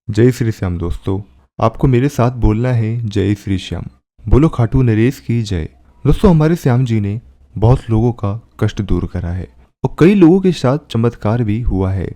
जय श्री श्याम दोस्तों। आपको मेरे साथ बोलना है जय श्री श्याम। बोलो खाटू नरेश की जय। दोस्तों, हमारे श्याम जी ने बहुत लोगों का कष्ट दूर करा है और कई लोगों के साथ चमत्कार भी हुआ है।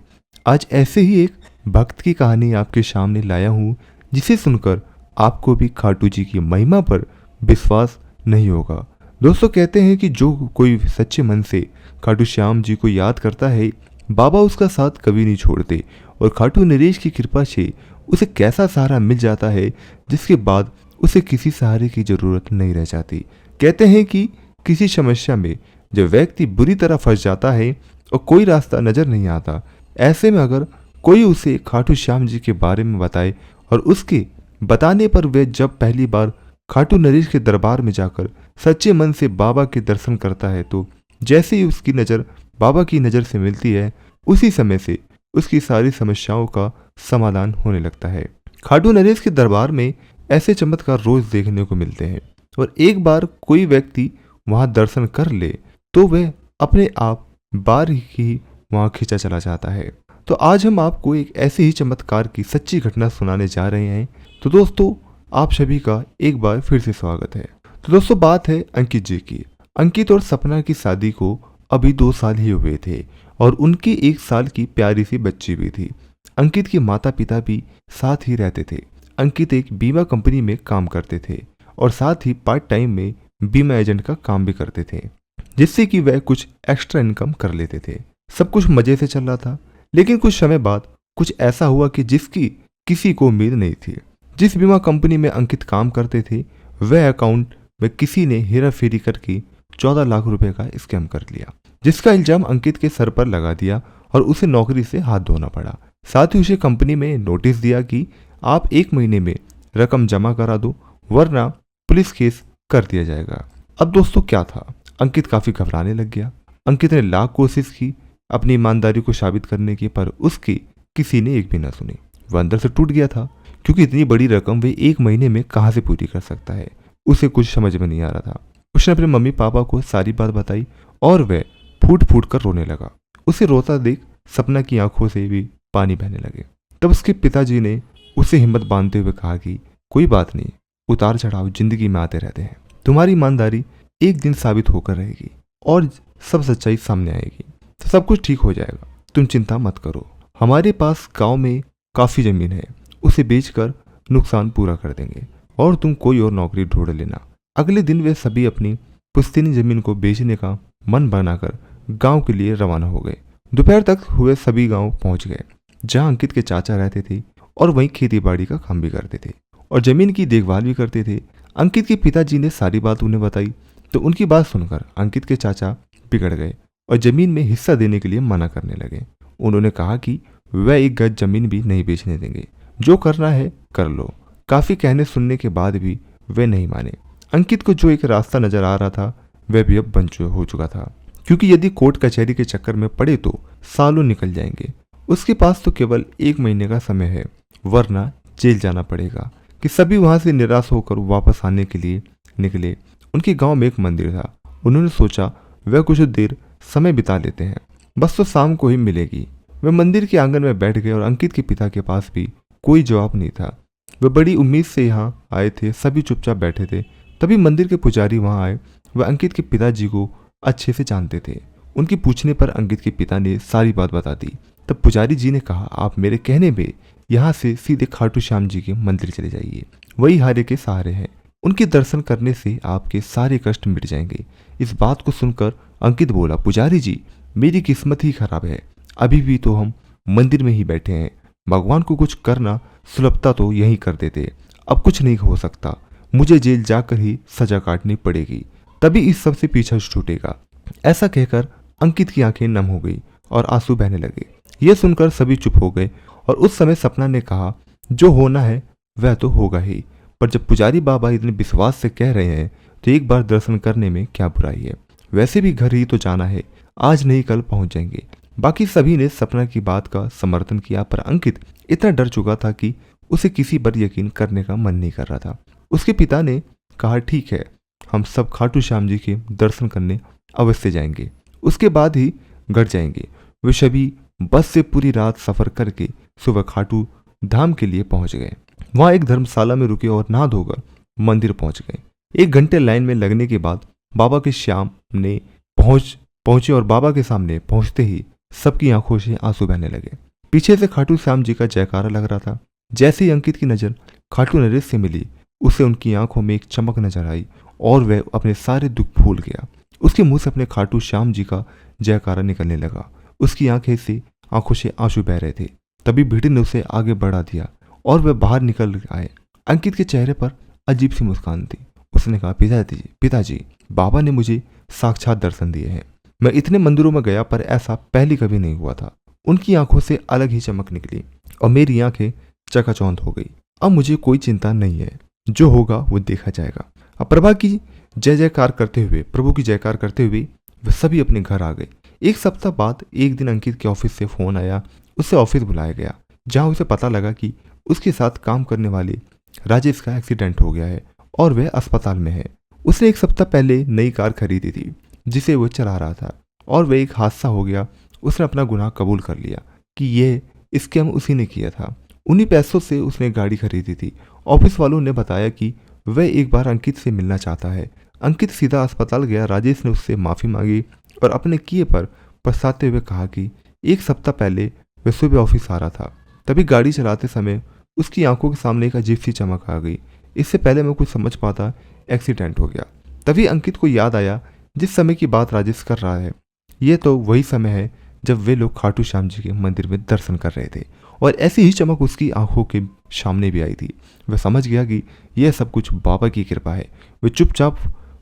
आज ऐसे ही एक भक्त की कहानी आपके सामने लाया हूँ, जिसे सुनकर आपको भी खाटू जी की महिमा पर विश्वास नहीं होगा। दोस्तों, कहते हैं कि जो कोई सच्चे मन से खाटू श्याम जी को याद करता है, बाबा उसका साथ कभी नहीं छोड़ते और खाटू नरेश की कृपा से उसे कैसा सहारा मिल जाता है, जिसके बाद उसे किसी सहारे की जरूरत नहीं रह जाती। कहते हैं कि किसी समस्या में जब व्यक्ति बुरी तरह फंस जाता है और कोई रास्ता नजर नहीं आता, ऐसे में अगर कोई उसे खाटू श्याम जी के बारे में बताए और उसके बताने पर वह जब पहली बार खाटू नरेश के दरबार में जाकर सच्चे मन से बाबा के दर्शन करता है, तो जैसे ही उसकी नज़र बाबा की नज़र से मिलती है, उसी समय से उसकी सारी समस्याओं का समाधान होने लगता है। खाटू नरेश के दरबार में ऐसे चमत्कार रोज देखने को मिलते हैं और एक बार कोई व्यक्ति वहां दर्शन कर ले तो वह अपने आप बार ही वहां खींचा चला जाता है। तो आज हम आपको एक ऐसे ही चमत्कार की सच्ची घटना सुनाने जा रहे हैं। तो दोस्तों, आप सभी का एक बार फिर से स्वागत है। तो दोस्तों, बात है अंकित जी की। अंकित और सपना की शादी को अभी 2 साल ही हुए थे और उनकी 1 साल की प्यारी सी बच्ची भी थी। अंकित के माता पिता भी साथ ही रहते थे। अंकित एक बीमा कंपनी में काम करते थे और साथ ही पार्ट टाइम में बीमा एजेंट का काम भी करते थे, जिससे कि वह कुछ एक्स्ट्रा इनकम कर लेते थे। सब कुछ मजे से चल रहा था, लेकिन कुछ समय बाद कुछ ऐसा हुआ कि जिसकी किसी को उम्मीद नहीं थी। जिस बीमा कंपनी में अंकित काम करते थे, वह अकाउंट में किसी ने हेरा फेरी करके 14 लाख रुपए का स्कैम कर लिया, जिसका इल्जाम अंकित के सर पर लगा दिया और उसे नौकरी से हाथ धोना पड़ा। साथ ही उसे कंपनी में नोटिस दिया कि आप 1 महीने में रकम जमा करा दो, वरना पुलिस केस कर दिया जाएगा। अब दोस्तों, क्या था, अंकित काफी घबराने लग गया। अंकित ने लाख कोशिश की अपनी ईमानदारी को साबित करने की, पर उसकी किसी ने एक भी ना सुनी। वह अंदर से टूट गया था, क्योंकि इतनी बड़ी रकम वे 1 महीने में कहाँ से पूरी कर सकता है। उसे कुछ समझ में नहीं आ रहा था। उसने अपने मम्मी पापा को सारी बात बताई और वह फूट फूट कर रोने लगा। उसे रोता देख सपना की आंखों से भी पानी बहने लगे। तब उसके पिताजी ने उसे हिम्मत बांधते हुए कहा कि कोई बात नहीं, उतार चढ़ाव जिंदगी में आते रहते हैं। तुम्हारी ईमानदारी एक दिन साबित होकर रहेगी और सब सच्चाई सामने आएगी, तो सब कुछ ठीक हो जाएगा। तुम चिंता मत करो। हमारे पास गांव में काफी जमीन है, उसे बेचकर नुकसान पूरा कर देंगे और तुम कोई और नौकरी ढूंढ लेना। अगले दिन वे सभी अपनी पुश्तैनी जमीन को बेचने का मन बनाकर गांव के लिए रवाना हो गए। दोपहर तक हुए सभी गांव पहुंच गए, जहां अंकित के चाचा रहते थे और वहीं खेती बाड़ी का काम भी करते थे और जमीन की देखभाल भी करते थे। अंकित के पिताजी ने सारी बात उन्हें बताई, तो उनकी बात सुनकर अंकित के चाचा बिगड़ गए और जमीन में हिस्सा देने के लिए मना करने लगे। उन्होंने कहा कि वह 1 गज जमीन भी नहीं बेचने देंगे, जो करना है कर लो। काफी कहने सुनने के बाद भी वे नहीं माने। अंकित को जो एक रास्ता नजर आ रहा था, वह भी अब हो चुका था, क्योंकि यदि कोर्ट कचहरी के चक्कर में पड़े तो सालों निकल जाएंगे। उसके पास तो केवल 1 महीने का समय है, वरना जेल जाना पड़ेगा। कि सभी वहां से निराश होकर वापस आने के लिए निकले। उनके गांव में एक मंदिर था। उन्होंने सोचा वह कुछ देर समय बिता लेते हैं, बस तो शाम को ही मिलेगी। वे मंदिर के आंगन में बैठ गए और अंकित के पिता के पास भी कोई जवाब नहीं था। वे बड़ी उम्मीद से यहाँ आए थे, सभी चुपचाप बैठे थे। तभी मंदिर के पुजारी वहां आए। वह अंकित के पिताजी को अच्छे से जानते थे। उनके पूछने पर अंकित के पिता ने सारी बात बता दी। तब पुजारी जी ने कहा, आप मेरे कहने पे यहाँ से सीधे खाटू श्याम जी के मंदिर चले जाइए, वही हारे के सहारे हैं। उनके दर्शन करने से आपके सारे कष्ट मिट जाएंगे। इस बात को सुनकर अंकित बोला, पुजारी जी, मेरी किस्मत ही खराब है। अभी भी तो हम मंदिर में ही बैठे हैं। भगवान को कुछ करना सुलभता तो यही कर देते। अब कुछ नहीं हो सकता, मुझे जेल जाकर ही सजा काटनी पड़ेगी, तभी इस सब से पीछा छूटेगा। ऐसा कहकर अंकित की आंखें नम हो गई और आंसू बहने लगे। यह सुनकर सभी चुप हो गए और उस समय सपना ने कहा, जो होना है वह तो होगा ही, पर जब पुजारी बाबा इतने विश्वास से कह रहे हैं तो एक बार दर्शन करने में क्या बुराई है। वैसे भी घर ही तो जाना है, आज नहीं कल पहुंच जाएंगे। बाकी सभी ने सपना की बात का समर्थन किया, पर अंकित इतना डर चुका था कि उसे किसी पर यकीन करने का मन नहीं कर रहा था। उसके पिता ने कहा, ठीक है, हम सब खाटू श्याम जी के दर्शन करने अवश्य जाएंगे, उसके बाद ही घर जाएंगे। वे सभी बस से पूरी रात सफर करके सुबह खाटू धाम के लिए पहुंच गए। वहां एक धर्मशाला में रुके और नहा धोकर मंदिर पहुंच गए। 1 घंटे लाइन में लगने के बाद बाबा के श्याम ने पहुंचे और बाबा के सामने पहुंचते ही सबकी आंखों से आंसू बहने लगे। पीछे से खाटू श्याम जी का जयकारा लग रहा था। जैसे ही अंकित की नजर खाटू नरेश से मिली, उसे उनकी आंखों में एक चमक नजर आई और वह अपने सारे दुख भूल गया। उसके मुंह से अपने खाटू श्याम जी का जयकारा निकलने लगा। उसकी आंखों से आंसू बह रहे थे। तभी भीड़ ने उसे आगे बढ़ा दिया और वह बाहर निकल आए। अंकित के चेहरे पर अजीब सी मुस्कान थी। उसने कहा, पिताजी, बाबा ने मुझे साक्षात दर्शन दिए हैं। मैं इतने मंदिरों में गया पर ऐसा पहले कभी नहीं हुआ था। उनकी आंखों से अलग ही चमक निकली और मेरी आंखें चकाचौंध हो गई। अब मुझे कोई चिंता नहीं है, जो होगा वो देखा जाएगा। अब प्रभु की जयकार करते हुए वे सभी अपने घर आ गए। 1 सप्ताह बाद एक दिन अंकित के ऑफिस से फोन आया। उसे ऑफिस बुलाया गया, जहां उसे पता लगा कि उसके साथ काम करने वाले राजेश का एक्सीडेंट हो गया है और वह अस्पताल में है। उसने 1 सप्ताह पहले नई कार खरीदी थी जिसे वो चला रहा था और वह एक हादसा हो गया। उसने अपना गुनाह कबूल कर लिया कि यह स्कैम उसी ने किया था। उन्हीं पैसों से उसने गाड़ी खरीदी थी। ऑफिस वालों ने बताया कि वह एक बार अंकित से मिलना चाहता है। अंकित सीधा अस्पताल गया। राजेश ने उससे माफ़ी मांगी और अपने किए पर पछताते हुए कहा कि 1 सप्ताह पहले वह सुबह ऑफिस आ रहा था। तभी गाड़ी चलाते समय उसकी आंखों के सामने एक अजीब सी चमक आ गई। इससे पहले मैं कुछ समझ पाता, एक्सीडेंट हो गया। तभी अंकित को याद आया जिस समय की बात राजेश कर रहा है, ये तो वही समय है जब वे लोग खाटू श्याम जी के मंदिर में दर्शन कर रहे थे और ऐसी ही चमक उसकी आंखों के सामने भी आई थी। वह समझ गया कि यह सब कुछ बाबा की कृपा है। वह चुपचाप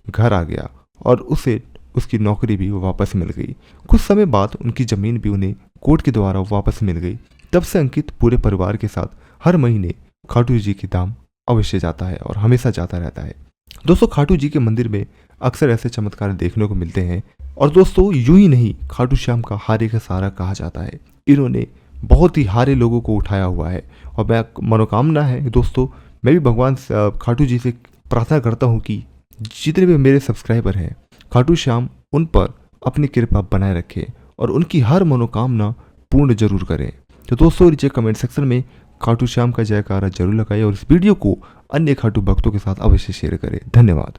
घर आ गया और उसे उसकी नौकरी भी वापस मिल गई। कुछ समय बाद उनकी जमीन भी उन्हें कोर्ट के द्वारा वापस मिल गई। तब से अंकित पूरे परिवार के साथ हर महीने खाटू जी की धाम अवश्य जाता है और हमेशा जाता रहता है। दोस्तों, खाटू जी के मंदिर में अक्सर ऐसे चमत्कार देखने को मिलते हैं और दोस्तों यूं ही नहीं, खाटू श्याम का हारे का सहारा कहा जाता है। इन्होंने बहुत ही हारे लोगों को उठाया हुआ है और मैं मनोकामना है दोस्तों, मैं भी भगवान खाटू जी से प्रार्थना करता हूँ कि जितने भी मेरे सब्सक्राइबर हैं, खाटू श्याम उन पर अपनी कृपा बनाए रखे और उनकी हर मनोकामना पूर्ण जरूर करें। तो दोस्तों नीचे कमेंट सेक्शन में खाटू श्याम का जयकारा जरूर लगाइए और इस वीडियो को अन्य खाटू भक्तों के साथ अवश्य शेयर करें। धन्यवाद।